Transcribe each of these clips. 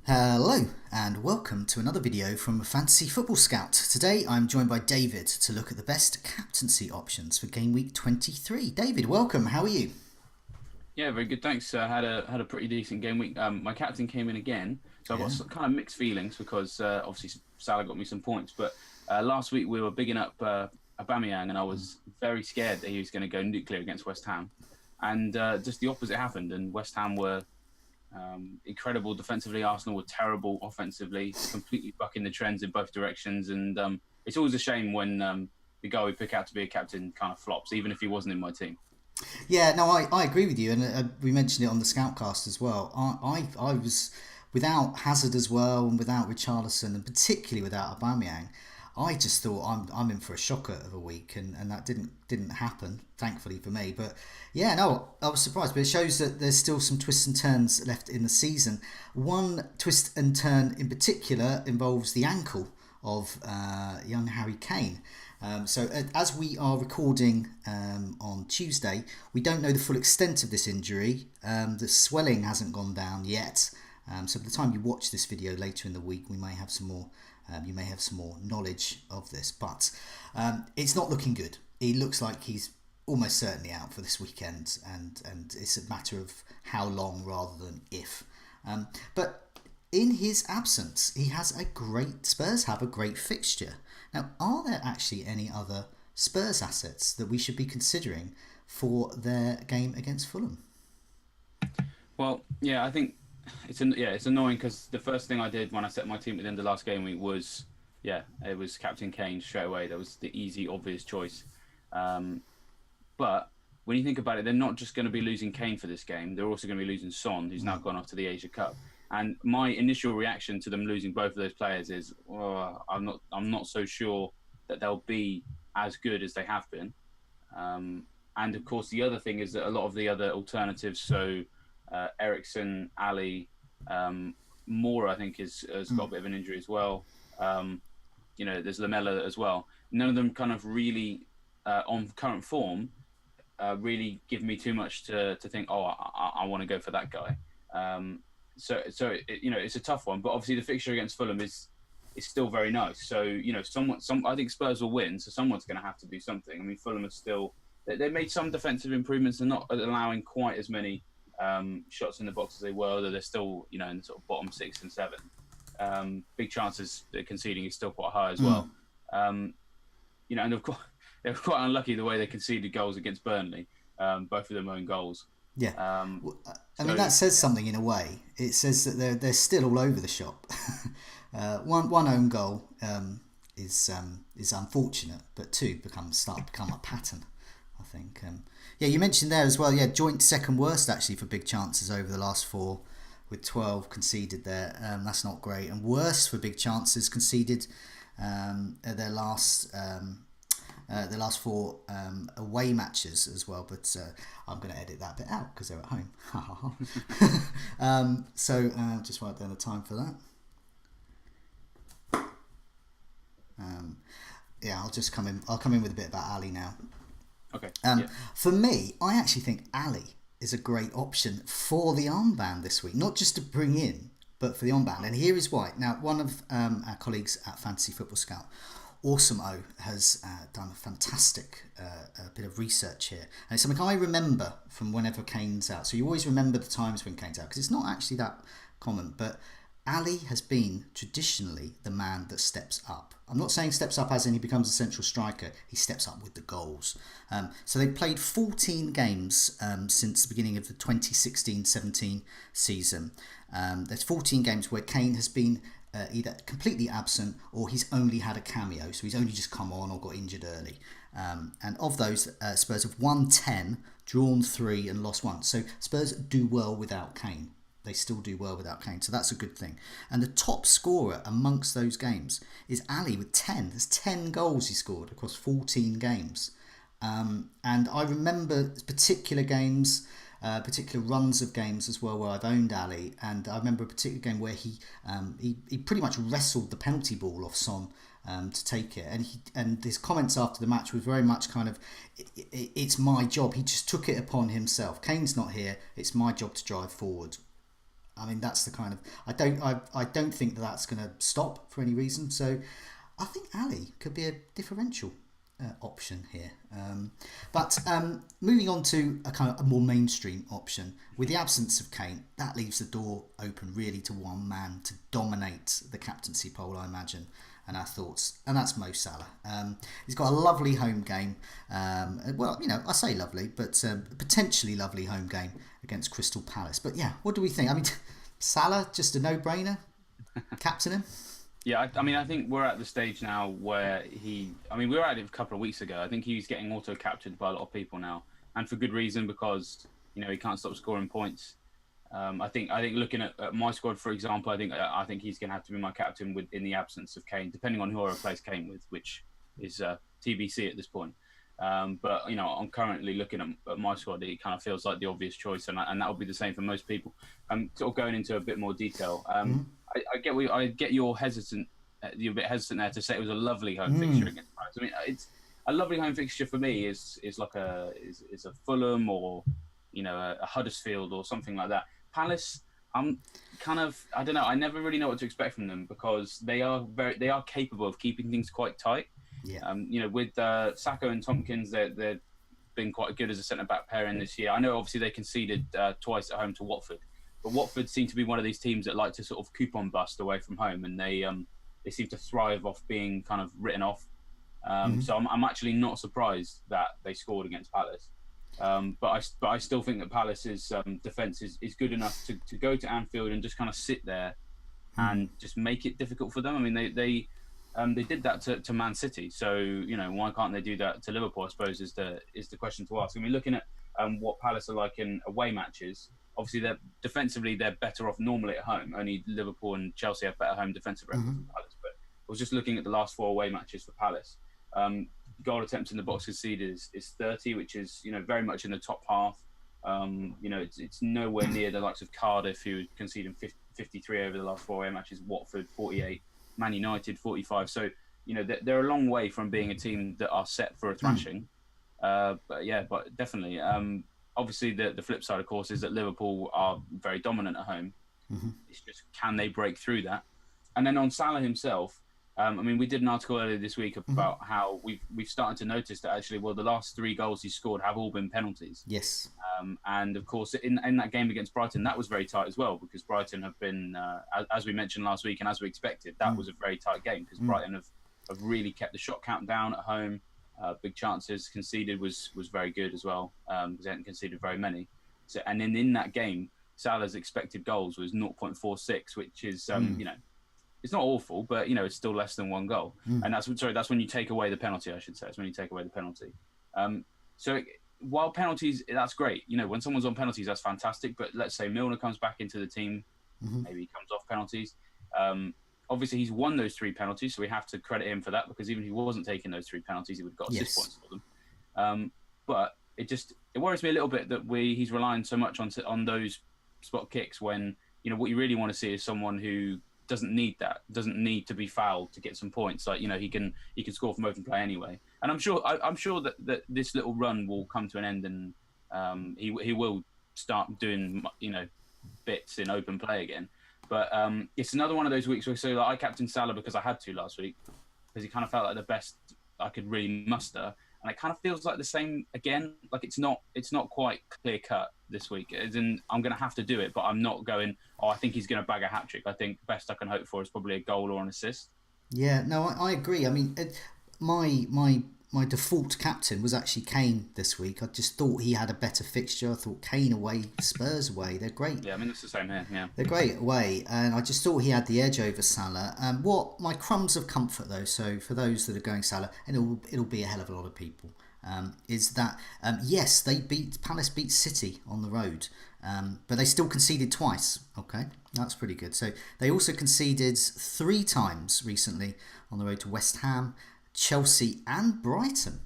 Hello and welcome to another video from Fantasy Football Scout. Today I'm joined by David to look at the best captaincy options for game week 23. David, welcome. How are you? Yeah, very good. Thanks. Had a pretty decent game week. My captain came in again, so I've got Yeah. some kind of mixed feelings because obviously Salah got me some points, but last week we were bigging up Aubameyang, and I was very scared that he was going to go nuclear against West Ham, and just the opposite happened. And West Ham were incredible defensively. Arsenal were terrible offensively, completely bucking the trends in both directions. And it's always a shame when the guy we pick out to be a captain kind of flops, even if he wasn't in my team. Yeah, no, I agree with you, and we mentioned it on the Scoutcast as well. I was without Hazard as well, and without Richarlison, and particularly without Aubameyang. I just thought I'm in for a shocker of a week, and that didn't happen, thankfully for me. But yeah, no, I was surprised, but it shows that there's still some twists and turns left in the season. One twist and turn in particular involves the ankle of young Harry Kane. As we are recording on Tuesday, we don't know the full extent of this injury. The swelling hasn't gone down yet. So by the time you watch this video later in the week, we may have some more. You may have some more knowledge of this, but it's not looking good. It looks like he's almost certainly out for this weekend, and it's a matter of how long rather than if. But in his absence, he has a great Spurs have a great fixture. Now, are there actually any other Spurs assets that we should be considering for their game against Fulham? Well, yeah, I think it's annoying because the first thing I did when I set my team at the end of last game week was it was Captain Kane straight away. That was the easy, obvious choice. Um, but when you think about it, they're not just going to be losing Kane for this game. They're also going to be losing Son, who's now gone off to the Asia Cup. And my initial reaction to them losing both of those players is, I'm not so sure that they'll be as good as they have been. And of course, the other thing is that a lot of the other alternatives, so Ericsson, Ali, Moore, I think has got a bit of an injury as well. There's Lamella as well. None of them kind of really on current form really give me too much to think. Oh, I want to go for that guy. It's a tough one, but obviously the fixture against Fulham is still very nice. So I think Spurs will win. So someone's going to have to do something. I mean, Fulham are still they made some defensive improvements and not allowing quite as many shots in the box as they were. Although they're still in the sort of bottom 6 and 7. Big chances they're conceding is still quite high as well. And of course they were quite unlucky the way they conceded goals against Burnley. Both of them own goals. Yeah, Um, I mean so that says something in a way. It says that they're still all over the shop. One own goal is unfortunate, but two start to become a pattern. I think. Yeah, you mentioned there as well. Yeah, joint second worst actually for big chances over the last four, with 12 conceded there. That's not great, and worse for big chances conceded at their last four away matches as well. But I'm going to edit that bit out because they're at home. Just write down the time for that. Yeah, I'll just come in. I'll come in with a bit about Ali now. okay, yeah. For me, I actually think Ali is a great option for the armband this week, not just to bring in, but for the armband. And here is why. Now, one of our colleagues at Fantasy Football Scout, Awesome O, has done a fantastic bit of research here. And it's something I remember from whenever Kane's out. So you always remember the times when Kane's out, because it's not actually that common. But Ali has been traditionally the man that steps up. I'm not saying steps up as in he becomes a central striker. He steps up with the goals. So they've played 14 games since the beginning of the 2016-17 season. There's 14 games where Kane has been either completely absent or he's only had a cameo. So he's only just come on or got injured early. And of those, Spurs have won 10, drawn 3 and lost 1. So Spurs do well without Kane. They still do well without Kane, so that's a good thing. And the top scorer amongst those games is Ali with 10. There's 10 goals he scored across 14 games. And I remember particular games, particular runs of games as well where I've owned Ali. And I remember a particular game where he pretty much wrestled the penalty ball off Son to take it. And his comments after the match was very much kind of, it's my job. He just took it upon himself. Kane's not here. It's my job to drive forward. I mean, that's the kind of I don't think that that's going to stop for any reason. So I think Ali could be a differential option here. But moving on to a kind of a more mainstream option, with the absence of Kane, that leaves the door open really to one man to dominate the captaincy poll, I imagine, and our thoughts, and that's Mo Salah. He's got a lovely home game. Well, you know, I say lovely, but potentially lovely home game against Crystal Palace. But yeah, what do we think? I mean, Salah, just a no-brainer? Captain him? Yeah, I mean, I think we're at the stage now where we were at it a couple of weeks ago. I think he's getting auto-captured by a lot of people now, and for good reason, because, you know, he can't stop scoring points. I think looking at my squad, for example, I think he's going to have to be my captain in the absence of Kane, depending on who I replace Kane with, which is TBC at this point. But, you know, I'm currently looking at my squad. It kind of feels like the obvious choice, and that will be the same for most people. Sort of going into a bit more detail. I get you're hesitant. You're a bit hesitant there to say it was a lovely home fixture against Palace. I mean, it's a lovely home fixture for me. Is like a Fulham or, you know, a Huddersfield or something like that. Palace, I'm kind of, I don't know. I never really know what to expect from them, because they are capable of keeping things quite tight. Yeah. You know, with Saka and Tompkins, they've been quite good as a centre back pairing this year. I know obviously they conceded twice at home to Watford. But Watford seem to be one of these teams that like to sort of coupon bust away from home, and they seem to thrive off being kind of written off. So I'm actually not surprised that they scored against Palace. But I still think that Palace's defence is good enough to go to Anfield and just kind of sit there and just make it difficult for them. I mean, they did that to Man City, so, you know, why can't they do that to Liverpool, I suppose, is the question to ask. I mean, looking at what Palace are like in away matches, obviously they're better off normally at home. Only Liverpool and Chelsea have better home defensive records than Palace. But I was just looking at the last 4 away matches for Palace. Goal attempts in the box conceded is 30, which is, you know, very much in the top half. You know, it's nowhere near the likes of Cardiff, who conceded 53 over the last 4 away matches. Watford 48, Man United 45. So, you know, they're a long way from being a team that are set for a thrashing. But definitely. Obviously, the flip side, of course, is that Liverpool are very dominant at home. It's just, can they break through that? And then on Salah himself, I mean, we did an article earlier this week about how we've started to notice that actually, well, the last 3 goals he scored have all been penalties. Yes. And of course, in that game against Brighton, that was very tight as well, because Brighton have been, as we mentioned last week and as we expected, that was a very tight game, because Brighton have really kept the shot count down at home. Big chances conceded was very good as well, because they hadn't conceded very many. So, and then in that game, Salah's expected goals was 0.46, which is you know, it's not awful, but, you know, it's still less than 1 goal. And that's when you take away the penalty, I should say. It's when you take away the penalty. So while penalties, that's great. You know, when someone's on penalties, that's fantastic. But let's say Milner comes back into the team, maybe he comes off penalties. Obviously, he's won those 3 penalties, so we have to credit him for that, because even if he wasn't taking those 3 penalties, he would have got assist points for them. But it worries me a little bit that he's relying so much on those spot kicks, when, you know, what you really want to see is someone who doesn't need to be fouled to get some points. Like, you know, he can score from open play anyway. And I'm sure that this little run will come to an end, and he will start doing, you know, bits in open play again. But it's another one of those weeks where I captained Salah because I had to last week, because he kind of felt like the best I could really muster, and it kind of feels like the same again. Like it's not quite clear cut this week. As in, I'm going to have to do it, but I'm not going, oh, I think he's going to bag a hat trick. I think the best I can hope for is probably a goal or an assist. Yeah, no, I agree. I mean, my default captain was actually Kane this week. I just thought he had a better fixture. I thought Kane away, Spurs away, they're great. Yeah, I mean, it's the same here, yeah. They're great away, and I just thought he had the edge over Salah. What my crumbs of comfort, though, so for those that are going Salah, and it'll be a hell of a lot of people, is that, yes, Palace beat City on the road, but they still conceded twice. Okay, that's pretty good. So they also conceded 3 times recently on the road to West Ham, Chelsea and Brighton.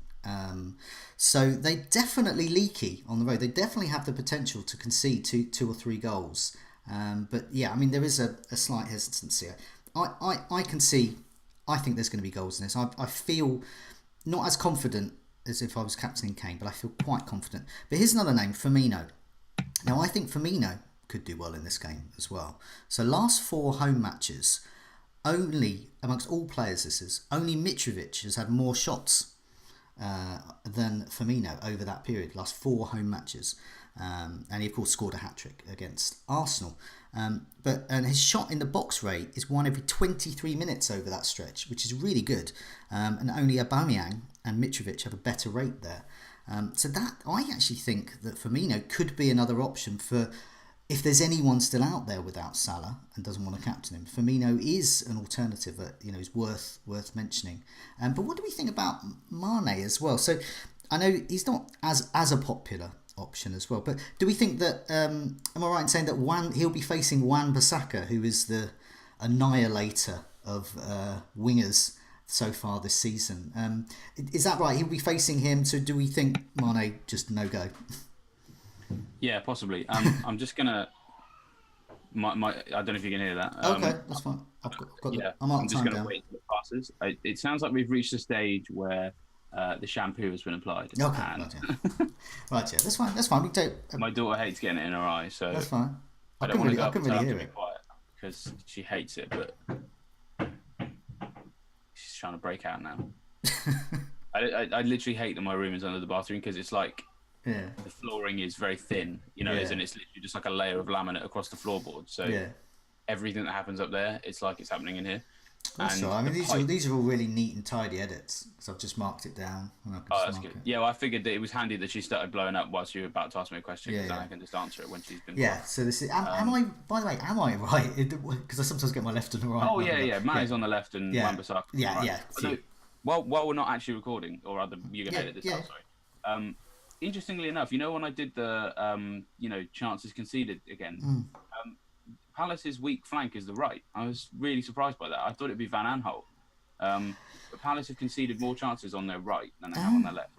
So they definitely leaky on the road. They definitely have the potential to concede two or 3 goals. But yeah, I mean, there is a slight hesitancy. I can see, I think there's going to be goals in this. I feel not as confident as if I was captaining Kane, but I feel quite confident. But here's another name, Firmino. Now, I think Firmino could do well in this game as well. So last 4 home matches, only amongst all players, this is only Mitrovic has had more shots than Firmino over that period. Last 4 home matches, and he of course scored a hat-trick against Arsenal. And his shot in the box rate is 1 every 23 minutes over that stretch, which is really good. And only Aubameyang and Mitrovic have a better rate there. So that, I actually think that Firmino could be another option for, if there's anyone still out there without Salah and doesn't want to captain him. Firmino is an alternative that is worth mentioning. But what do we think about Mane as well? So I know he's not as a popular option as well, but do we think that am I right in saying that he'll be facing Wan-Bissaka, who is the annihilator of wingers so far this season? Is that right? He'll be facing him. So do we think Mane just no go? Yeah, possibly. I'm just gonna. I don't know if you can hear that. Okay, that's fine. I've got yeah, I'm just gonna wait till it passes. It sounds like we've reached a stage where the shampoo has been applied. Okay, and right, yeah, that's fine. That's fine. We can take. My daughter hates getting it in her eye, so That's fine. I don't want to go I up can and tell really her hear to be it. quiet because she hates it, but she's trying to break out now. I literally hate that my room is under the bathroom because it's like Yeah. the flooring is very thin, Yeah. and it's literally just like a layer of laminate across the floorboard. So Yeah. everything that happens up there, it's like it's happening in here. That's And all right. I mean, the these are all really neat and tidy edits because I've just marked it down. And I can Oh, just that's mark good. it. Yeah, well, I figured that it was handy that she started blowing up whilst you were about to ask me a question, because Yeah, then yeah. I can just answer it when she's been. Yeah. So this is. Am I? By the way, am I right? Because I sometimes get my left and right. Oh yeah. Manny's on the left and Yeah. Wan-Bissaka on the Yeah, right. yeah. Although, while we're not actually recording, or rather, you're gonna Yeah, edit this yeah. out. Sorry. Interestingly enough, when I did the chances conceded again, Palace's weak flank is the right. I was really surprised by that. I thought it'd be Van Aanholt. But Palace have conceded more chances on their right than they have on their left,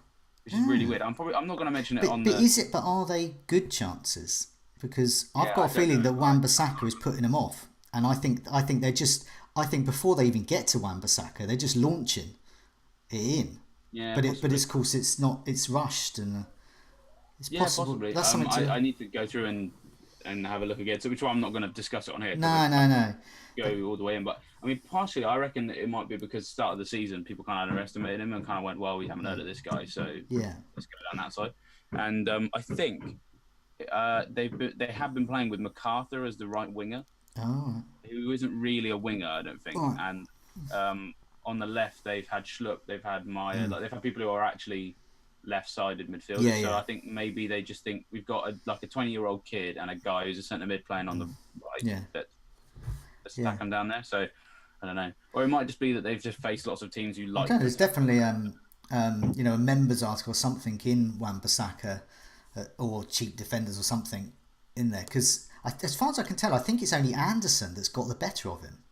which is really weird. I'm not going to mention it on But the. But are they good chances? Because I've Yeah, got I a don't feeling know. that Wan-Bissaka is putting them off, and I think they're just. I think before they even get to Wan-Bissaka, they're just launching it in. Yeah, But possibly. of course it's not. It's rushed and it's Yeah, possible. possibly. That's something to. I need to go through and have a look again. So, which one I'm not going to discuss it on here. 'Cause No. Go all the way in, but I mean, partially, I reckon that it might be because start of the season, people kind of underestimated him and kind of went, "Well, we haven't heard of this guy, so Yeah. let's go down that side." And I think they have been playing with MacArthur as the right winger, Oh. who isn't really a winger, I don't think. Right. And on the left, they've had Schlupp, they've had Meyer, like they've had people who are actually left-sided midfielders. Yeah, so yeah. I think maybe they just think we've got a 20-year-old kid and a guy who's a centre mid playing on the right. Yeah. Let's stack them down there. So I don't know, or it might just be that they've just faced lots of teams who like. Okay, there's definitely a members article or something in Wan-Bissaka or cheap defenders or something in there because as far as I can tell, I think it's only Anderson that's got the better of him,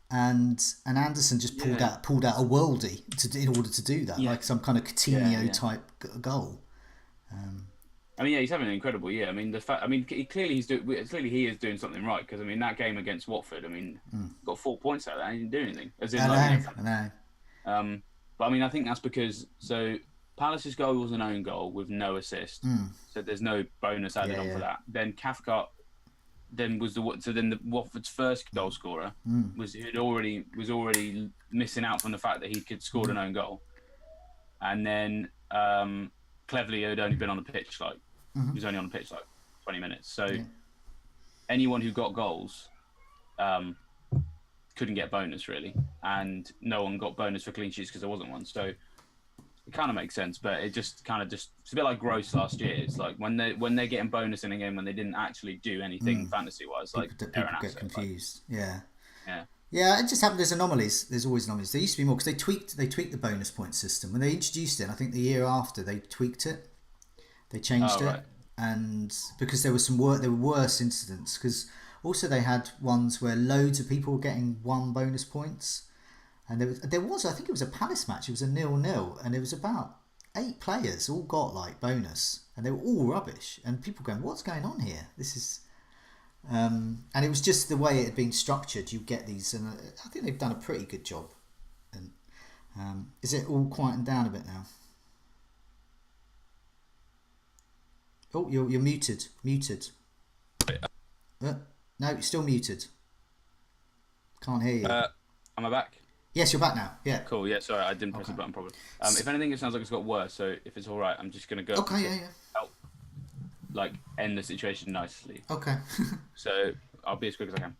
and Anderson just pulled out a worldie in order to do that, like some kind of Coutinho type goal. I mean, yeah, he's having an incredible year. I mean, clearly he is doing something right because I mean that game against Watford, I mean, got 4 points out of that. And he didn't do anything. As in, I know. But I mean, I think that's because Palace's goal was an own goal with no assist, so there's no bonus added on for that. Then Cathcart then was the Watford's first goal scorer was already missing out from the fact that he could scored an own goal, and then Cleverley had only been on the pitch he was only on the pitch 20 minutes. So anyone who got goals couldn't get bonus really, and no one got bonus for clean sheets because there wasn't one. So it kind of makes sense, but it just it's a bit like Gross last year. It's like when they're getting bonus in a game when they didn't actually do anything fantasy wise, People get confused. Yeah. It just happened. There's anomalies. There's always anomalies. There used to be more because they tweaked the bonus point system when they introduced it. I think the year after they tweaked it, they changed it, and because there were worse incidents. Because also they had ones where loads of people were getting 1 bonus points, and there was I think it was a Palace match. It was a 0-0, and it was about 8 players all got bonus, and they were all rubbish. And people going, "What's going on here? This is." And it was just the way it had been structured. You get these, and I think they've done a pretty good job. And is it all quieting down a bit now? Oh, you're muted. No, you're still muted. Can't hear you. Am I back? Yes, you're back now. Yeah. Cool. Yeah. Sorry, I didn't press the Okay. button properly. If anything, it sounds like it's got worse. So if it's all right, I'm just gonna go up and Okay. see if Yeah. I can help, like, end the situation nicely. Yeah. Okay. So I'll be as quick as I can.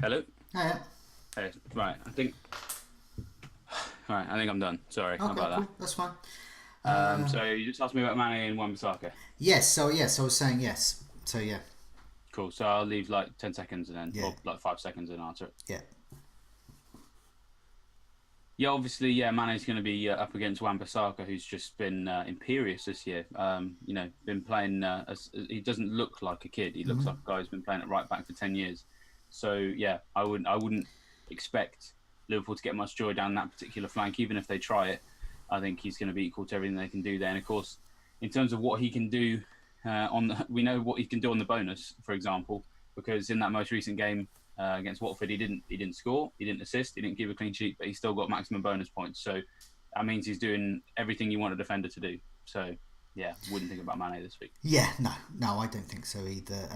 Hello. Oh, yeah. Hey, right. Right. I think I'm done. Sorry Okay, about cool. That's fine. that. So you just asked me about Mane and Wan-Bissaka. Yes, I was saying yes. So yeah, Cool. So I'll leave like 10 seconds and then, yeah, or like 5 seconds and answer it. yeah. Yeah, obviously, yeah, Mane's going to be up against Wan-Bissaka, who's just been imperious this year. Been playing. He doesn't look like a kid. He looks like a guy who's been playing at right back for 10 years. So yeah, I wouldn't expect Liverpool to get much joy down that particular flank, even if they try it. I think he's going to be equal to everything they can do there. And of course, in terms of what he can do we know what he can do on the bonus, for example, because in that most recent game against Watford, he didn't score, he didn't assist, he didn't keep a clean sheet, but he still got maximum bonus points. So that means he's doing everything you want a defender to do. So yeah, wouldn't think about Mane this week. Yeah, no, I don't think so either.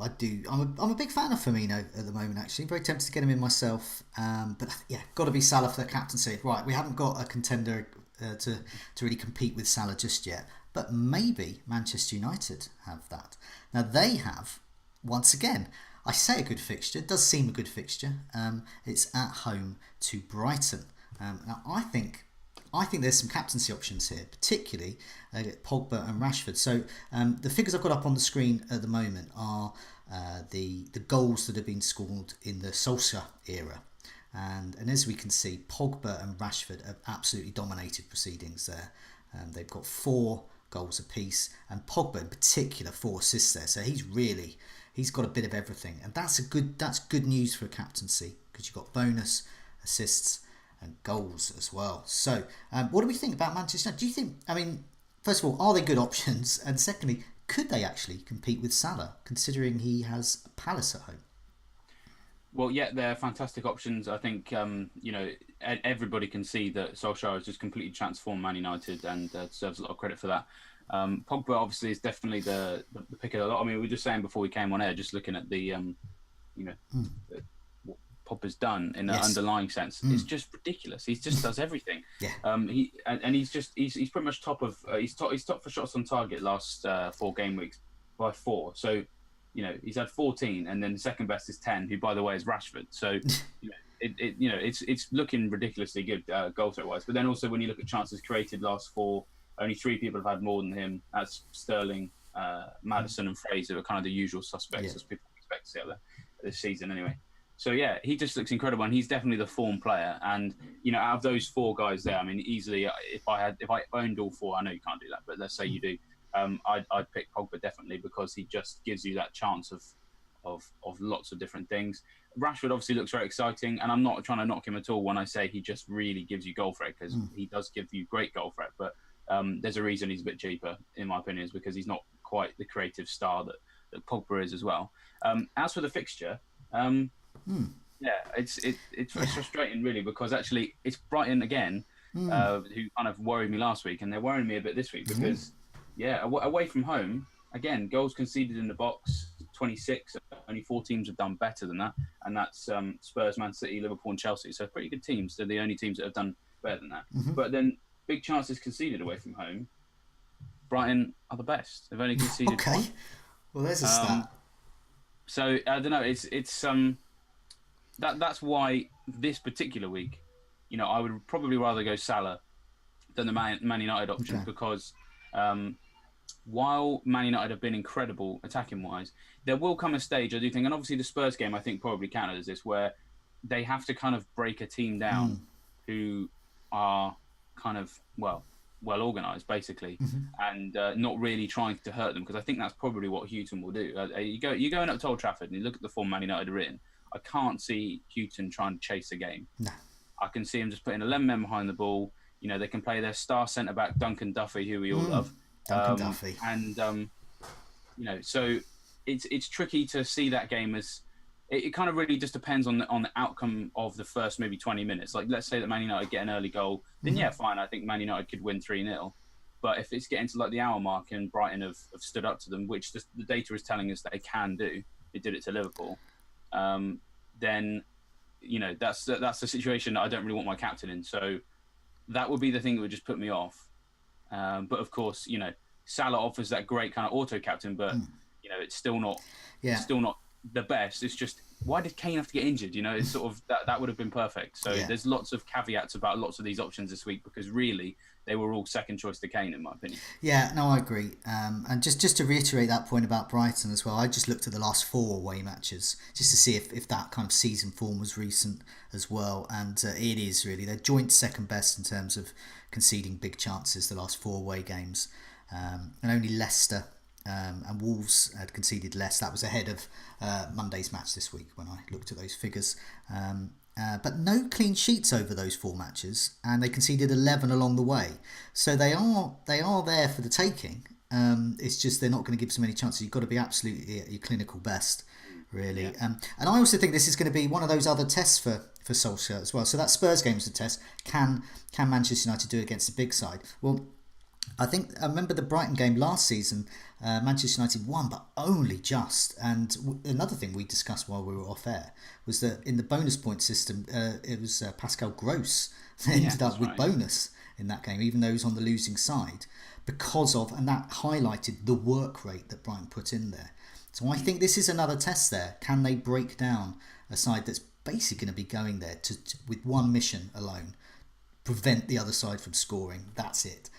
I do. I'm a big fan of Firmino at the moment. Actually, very tempted to get him in myself. But yeah, got to be Salah for the captaincy. Right, we haven't got a contender to really compete with Salah just yet. But maybe Manchester United have that. Now they have, once again. I say a good fixture. It does seem a good fixture. It's at home to Brighton. Now I think there's some captaincy options here, particularly Pogba and Rashford. So the figures I've got up on the screen at the moment are the goals that have been scored in the Solskjaer era. And as we can see, Pogba and Rashford have absolutely dominated proceedings there. They've got 4 goals apiece, and Pogba in particular 4 assists there. So he's got a bit of everything, and that's good news for a captaincy because you've got bonus, assists, and goals as well. So, what do we think about Manchester United? Do you think? I mean, first of all, are they good options? And secondly, could they actually compete with Salah, considering he has Palace at home? Well, yeah, they're fantastic options. I think everybody can see that Solskjaer has just completely transformed Man United and deserves a lot of credit for that. Pogba obviously is definitely the pick of the lot. I mean, we were just saying before we came on air, just looking at what Pogba's done in an underlying sense. It's just ridiculous. He just does everything. Yeah. He's pretty much top of he's top for shots on target last 4 game weeks by 4. So he's had 14, and then the second best is 10, who by the way is Rashford. So it's looking ridiculously good goal threat wise. But then also when you look at chances created last 4, only 3 people have had more than him. That's Sterling, Maddison, and Fraser are kind of the usual suspects as people expect to see out there this season anyway. So yeah, he just looks incredible, and he's definitely the form player. And out of those 4 guys there, I mean, easily if I owned all 4, I know you can't do that, but let's say you do. I'd pick Pogba definitely because he just gives you that chance of lots of different things. Rashford obviously looks very exciting, and I'm not trying to knock him at all when I say he just really gives you goal threat, because he does give you great goal threat. But there's a reason he's a bit cheaper, in my opinion, is because he's not quite the creative star that Pogba is as well. As for the fixture, it's frustrating really, because actually it's Brighton again who kind of worried me last week, and they're worrying me a bit this week because. Yeah, away from home, again, goals conceded in the box, 26. Only 4 teams have done better than that, and that's Spurs, Man City, Liverpool, and Chelsea. So pretty good teams. They're the only teams that have done better than that. But then big chances conceded away from home. Brighton are the best. They've only conceded. Okay, 1. Well, there's a stat. So I don't know. It's that's why this particular week, I would probably rather go Salah than the Man United options because. While Man United have been incredible attacking-wise, there will come a stage, I do think, and obviously the Spurs game, I think, probably counted as this, where they have to kind of break a team down who are kind of, well organised, basically, and not really trying to hurt them, because I think that's probably what Houghton will do. You're going up to Old Trafford and you look at the form Man United are in, I can't see Houghton trying to chase a game. No. I can see him just putting 11 men behind the ball. They can play their star centre-back, Duncan Duffy, who we all love. Duncan Duffy. And, so it's tricky to see that game as... It kind of really just depends on the outcome of the first maybe 20 minutes. Like, let's say that Man United get an early goal, then yeah, fine, I think Man United could win 3-0. But if it's getting to like the hour mark and Brighton have stood up to them, which the data is telling us that they can do, they did it to Liverpool, then, that's the situation that I don't really want my captain in. So that would be the thing that would just put me off. But of course, Salah offers that great kind of auto captain, but it's still not the best. It's just why did Kane have to get injured? You know, it's sort of that would have been perfect. So Yeah. there's lots of caveats about lots of these options this week because really they were all second choice to Kane in my opinion. Yeah, no, I agree. And just to reiterate that point about Brighton as well, I just looked at the last 4 away matches just to see if that kind of season form was recent as well. And it is really. They're joint second best in terms of conceding big chances the last 4 away games. And only Leicester and Wolves had conceded less. That was ahead of Monday's match this week when I looked at those figures. But no clean sheets over those 4 matches, and they conceded 11 along the way. So they are there for the taking. It's just they're not going to give so many chances. You've got to be absolutely at your clinical best, really. Yeah. And I also think this is going to be one of those other tests for Solskjaer as well. So that Spurs game was a test. Can Manchester United do it against a big side? Well, I remember the Brighton game last season. Manchester United won, but only just. And another thing we discussed while we were off air was that in the bonus point system, it was Pascal Gross that ended up with bonus in that game, even though he was on the losing side, and that highlighted the work rate that Brighton put in there. So I think this is another test there. Can they break down a side that's basically going to be going there with one mission alone, prevent the other side from scoring? That's it.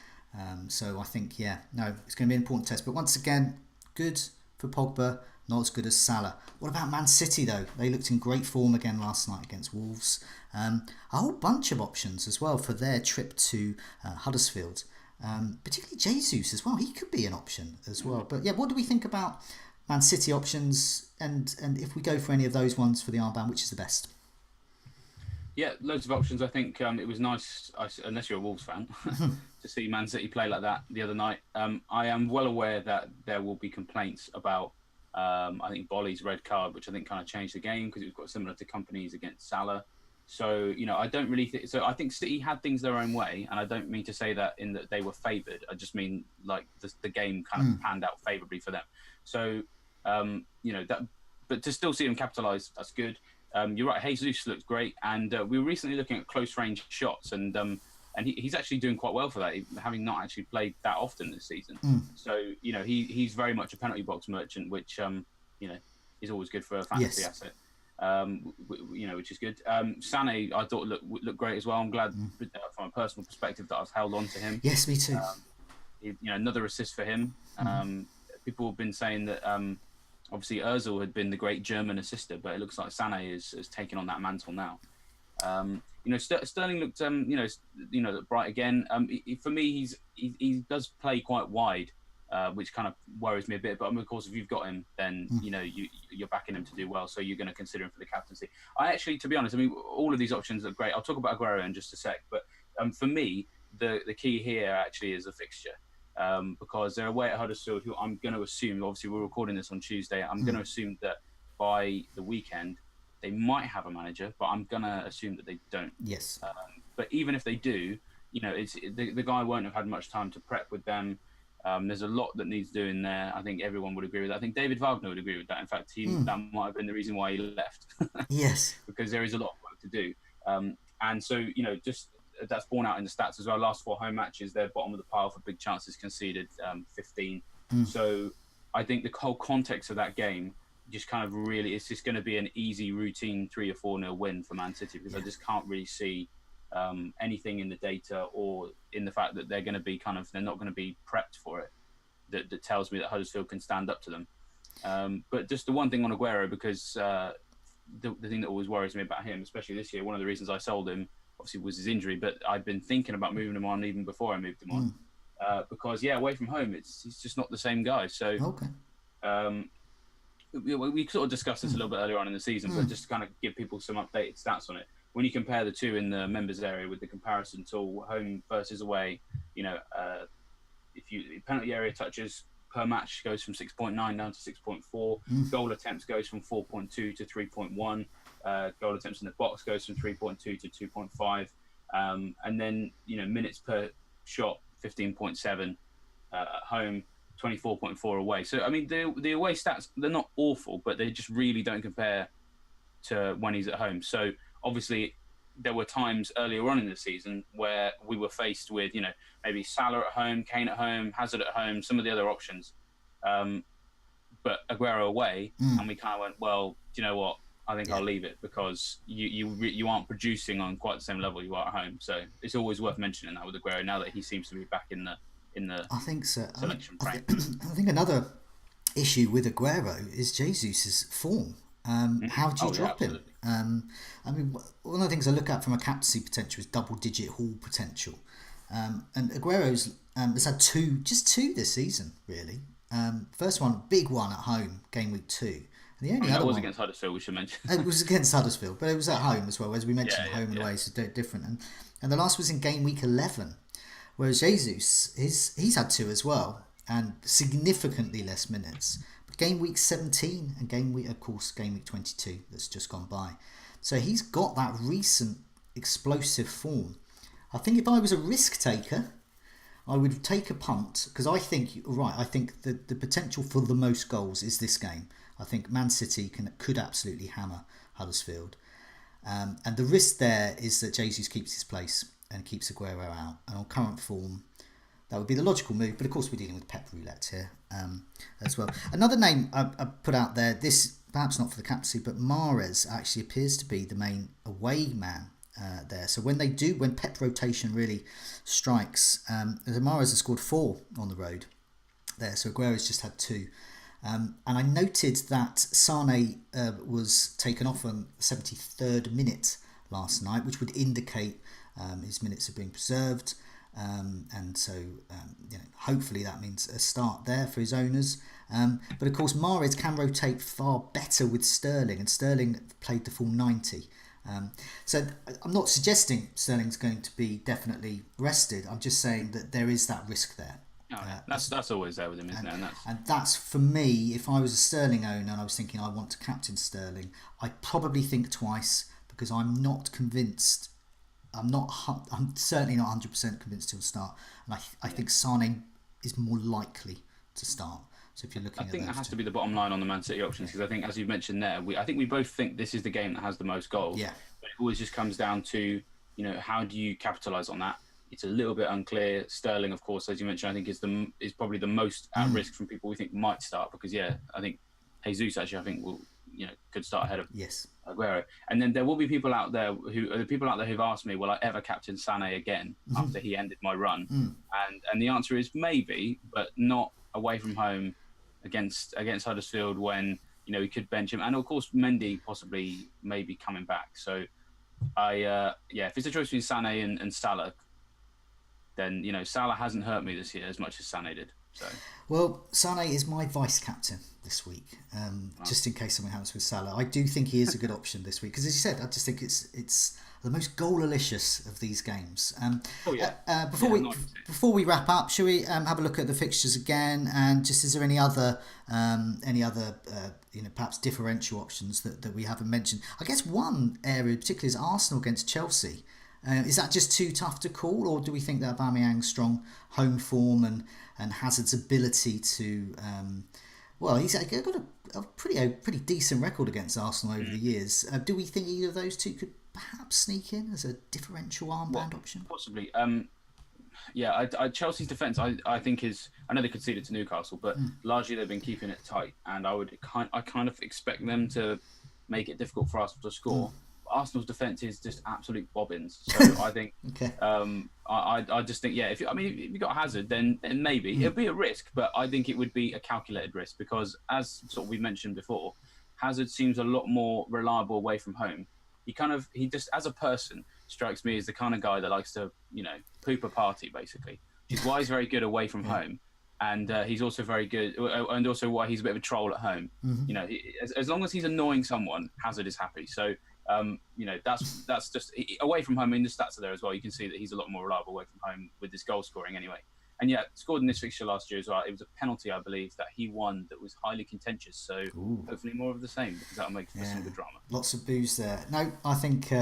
So I think, it's going to be an important test. But once again, good for Pogba, not as good as Salah. What about Man City, though? They looked in great form again last night against Wolves. A whole bunch of options as well for their trip to Huddersfield. Particularly Jesus as well. He could be an option as well. But yeah, what do we think about Man City options? And if we go for any of those ones for the armband, which is the best? Yeah, loads of options. I think it was nice, unless you're a Wolves fan, to see Man City play like that the other night. I am well aware that there will be complaints about, I think, Bolly's red card, which I think kind of changed the game because it was quite similar to Company's against Salah. So, I don't really think... So I think City had things their own way, and I don't mean to say that in that they were favoured. I just mean, like, the game kind of panned out favourably for them. So, that... But to still see them capitalise, that's good. You're right, Jesus looks great, and we were recently looking at close-range shots, and he's actually doing quite well for that, having not actually played that often this season. So, he's very much a penalty box merchant, which, is always good for a fantasy asset, which is good. Sané, I thought looked great as well. I'm glad, from a personal perspective, that I've held on to him. Yes, me too. Another assist for him. People have been saying that... obviously, Ozil had been the great German assister, but it looks like Sané has taken on that mantle now. Sterling looked, bright again. For me, he does play quite wide, which kind of worries me a bit. But of course, if you've got him, then you're backing him to do well, so you're going to consider him for the captaincy. I actually, to be honest, all of these options are great. I'll talk about Aguero in just a sec, but for me, the key here actually is the fixture. Because they're away at Huddersfield, who I'm going to assume, obviously we're recording this on Tuesday, I'm going to assume that by the weekend they might have a manager, but I'm going to assume that they don't. Yes. But even if they do, the guy won't have had much time to prep with them. There's a lot that needs doing there. I think everyone would agree with that. I think David Wagner would agree with that. In fact, that might have been the reason why he left. Yes. Because there is a lot of work to do. And so, just... That's borne out in the stats as well. Last 4 home matches, they're bottom of the pile for big chances conceded, 15. So I think the whole context of that game just kind of really, it's just going to be an easy routine 3 or 4-0 win for Man City because I just can't really see anything in the data or in the fact that they're going to be they're not going to be prepped for it that tells me that Huddersfield can stand up to them. But just the one thing on Aguero, because the thing that always worries me about him, especially this year, one of the reasons I sold him obviously was his injury, but I've been thinking about moving him on even before I moved him on. Because away from home, he's just not the same guy. So we sort of discussed this a little bit earlier on in the season, but just to kind of give people some updated stats on it. When you compare the two in the members area with the comparison tool, home versus away, if you penalty area touches per match goes from 6.9 down to 6.4, goal attempts goes from 4.2 to 3.1. Goal attempts in the box goes from 3.2 to 2.5, and then minutes per shot 15.7 at home, 24.4 away. So the away stats, they're not awful, but they just really don't compare to when he's at home. So obviously there were times earlier on in the season where we were faced with maybe Salah at home, Kane at home, Hazard at home, some of the other options, but Aguero away, and we kind of went, well, do you know what? I think I'll leave it because you aren't producing on quite the same level you are at home. So it's always worth mentioning that with Aguero now that he seems to be back in the I think so. selection frame. I think another issue with Aguero is Jesus' form. How do you drop him? I mean, one of the things I look at from a captaincy potential is double-digit haul potential. And Aguero's has had just two this season, really. First one, big one at home, game week 2. And the only other that was one, against Huddersfield, we should mention. it was against Huddersfield, but it was at home as well. As we mentioned, Yeah, home and yeah. away is different. And the last was in game week 11, whereas Jesus, he's had 2 as well, and significantly less minutes. But game week 17 and game week 22 that's just gone by. So he's got that recent explosive form. I think if I was a risk taker, I would take a punt because I think the potential for the most goals is this game. I think Man City could absolutely hammer Huddersfield, and the risk there is that Jesus keeps his place and keeps Aguero out. And on current form, that would be the logical move. But of course, we're dealing with Pep roulette here as well. Another name I put out there. This perhaps not for the captaincy, but Mahrez actually appears to be the main away man. There. So when Pep rotation really strikes, Mahrez has scored 4 on the road there. So Aguero's just had 2. And I noted that Sane was taken off on the 73rd minute last night, which would indicate his minutes are being preserved. And so, hopefully that means a start there for his owners. But of course, Mahrez can rotate far better with Sterling, and Sterling played the full 90. So I'm not suggesting Sterling's going to be definitely rested. I'm just saying that there is that risk there. That's always there with him, isn't it? And that's for me. If I was a Sterling owner and I was thinking I want to captain Sterling, I'd probably think twice because I'm not convinced. I'm certainly not 100% convinced he'll start, and I think Sane is more likely to start. So if you're looking, I think that has to be the bottom line on the Man City options because I think, as you've mentioned there, I think we both think this is the game that has the most goals. Yeah. But it always just comes down to how do you capitalise on that? It's a little bit unclear. Sterling, of course, as you mentioned, I think is probably the most at risk from people we think might start because I think Jesus actually could start ahead of Aguero. And then there will be people out there who've asked me, will I ever captain Sané again after he ended my run? And the answer is maybe, but not away from home against Huddersfield when he could bench him. And of course Mendy possibly maybe coming back. So if it's a choice between Sané and Salah, then Salah hasn't hurt me this year as much as Sané did. So well, Sané is my vice captain this week, just in case something happens with Salah. I do think he is a good option this week because, as you said, I just think it's the most goal-alicious of these games. Before we wrap up, shall we have a look at the fixtures again? And just is there any other perhaps differential options that we haven't mentioned? I guess one area particularly is Arsenal against Chelsea. Is that just too tough to call, or do we think that Aubameyang's strong home form and Hazard's ability to he's got a pretty decent record against Arsenal over the years. Do we think either of those two could perhaps sneak in as a differential armband option? Possibly. Chelsea's defence, I think I know they conceded to Newcastle, but largely they've been keeping it tight, and I kind of expect them to make it difficult for Arsenal to score. Arsenal's defence is just absolute bobbins. So I think, okay. I just think, if you got Hazard, then maybe it'd be a risk, but I think it would be a calculated risk because, as sort of we mentioned before, Hazard seems a lot more reliable away from home. He just as a person strikes me as the kind of guy that likes to poop a party basically, which is why he's very good away from home. And he's also very good, and also why he's a bit of a troll at home. As long as he's annoying someone, Hazard is happy. So that's just away from home. I mean, the stats are there as well. You can see that he's a lot more reliable away from home with his goal scoring anyway. And scored in this fixture last year as well. It was a penalty, I believe, that he won that was highly contentious. So hopefully more of the same because that'll make for some good drama. Lots of booze there. No, I think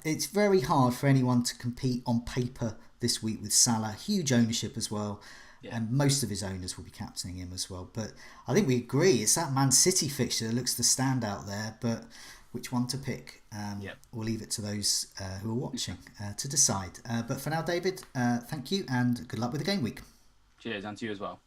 it's very hard for anyone to compete on paper this week with Salah. Huge ownership as well. Yeah. And most of his owners will be captaining him as well. But I think we agree it's that Man City fixture that looks the standout there. But which one to pick? We'll leave it to those who are watching to decide. But for now, David, thank you and good luck with the game week. Cheers, and to you as well.